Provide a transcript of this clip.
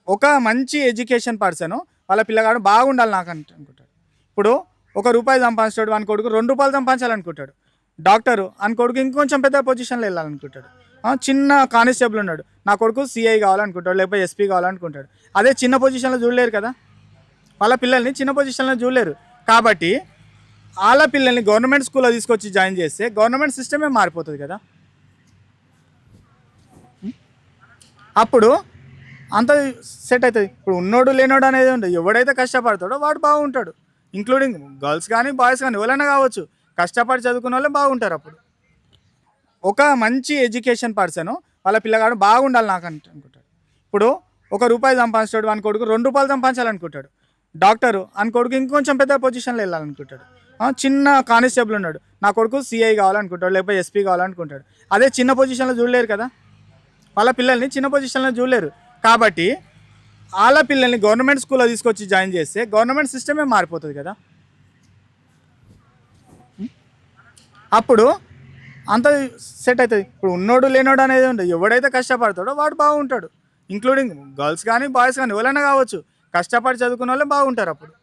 ఒక మంచి education person వాళ్ళ పిల్లగాడు బాగుండాలి నాకు అనుకుంటాడు. ఇప్పుడు రూపాయి సంపాదించాడు అని కొడుకు రూ. 2 సంపాదించాలనుకుంటాడు. డాక్టరు అని కొడుకు ఇంకొంచెం పెద్ద పొజిషన్లో వెళ్ళాలనుకుంటాడు. చిన్న కానిస్టేబుల్ ఉన్నాడు, నా కొడుకు సిఐ కావాలనుకుంటాడు, లేకపోతే ఎస్పీ కావాలనుకుంటాడు. అదే చిన్న పొజిషన్లో చూడలేరు కదా, వాళ్ళ పిల్లల్ని చిన్న పొజిషన్లో చూడలేరు. కాబట్టి వాళ్ళ పిల్లల్ని గవర్నమెంట్ స్కూల్లో తీసుకొచ్చి జాయిన్ చేస్తే గవర్నమెంట్ సిస్టమే మారిపోతుంది కదా. అప్పుడు అంత సెట్ అవుతుంది. ఇప్పుడు ఉన్నోడు లేనోడు అనేది ఉండదు. ఎవడైతే కష్టపడతాడో వాడు బాగుంటాడు. ఇంక్లూడింగ్ గర్ల్స్ కానీ బాయ్స్ కానీ ఎవరైనా కావచ్చు, కష్టపడి చదువుకున్న వాళ్ళే బాగుంటారు. అప్పుడు ఒక మంచి ఎడ్యుకేషన్ పర్సన్ వాళ్ళ పిల్లగాడు బాగుండాలి నాకు అనుకుంటాడు. ఇప్పుడు రూపాయి సంపాదించాడు అని కొడుకు రూ. 2 సంపాదించాలనుకుంటాడు. డాక్టరు అని కొడుకు ఇంకొంచెం పెద్ద పొజిషన్లో వెళ్ళాలనుకుంటాడు. చిన్న కానిస్టేబుల్ ఉన్నాడు, నా కొడుకు సిఐ కావాలనుకుంటాడు, లేకపోతే ఎస్పీ కావాలనుకుంటాడు. అదే చిన్న పొజిషన్లో చూడలేరు కదా, వాళ్ళ పిల్లల్ని చిన్న పొజిషన్లో చూడలేరు. కాబట్టి వాళ్ళ పిల్లల్ని గవర్నమెంట్ స్కూల్లో తీసుకొచ్చి జాయిన్ చేస్తే గవర్నమెంట్ సిస్టమే మారిపోతుంది కదా. అప్పుడు అంత సెట్ అవుతుంది. ఇప్పుడు ఉన్నోడు లేనోడు అనేది ఉండదు. ఎవడైతే కష్టపడతాడో వాడు బాగుంటాడు. ఇంక్లూడింగ్ గర్ల్స్ కానీ బాయ్స్ కానీ ఎవరైనా కావచ్చు, కష్టపడి చదువుకున్న వాళ్ళే బాగుంటారు. అప్పుడు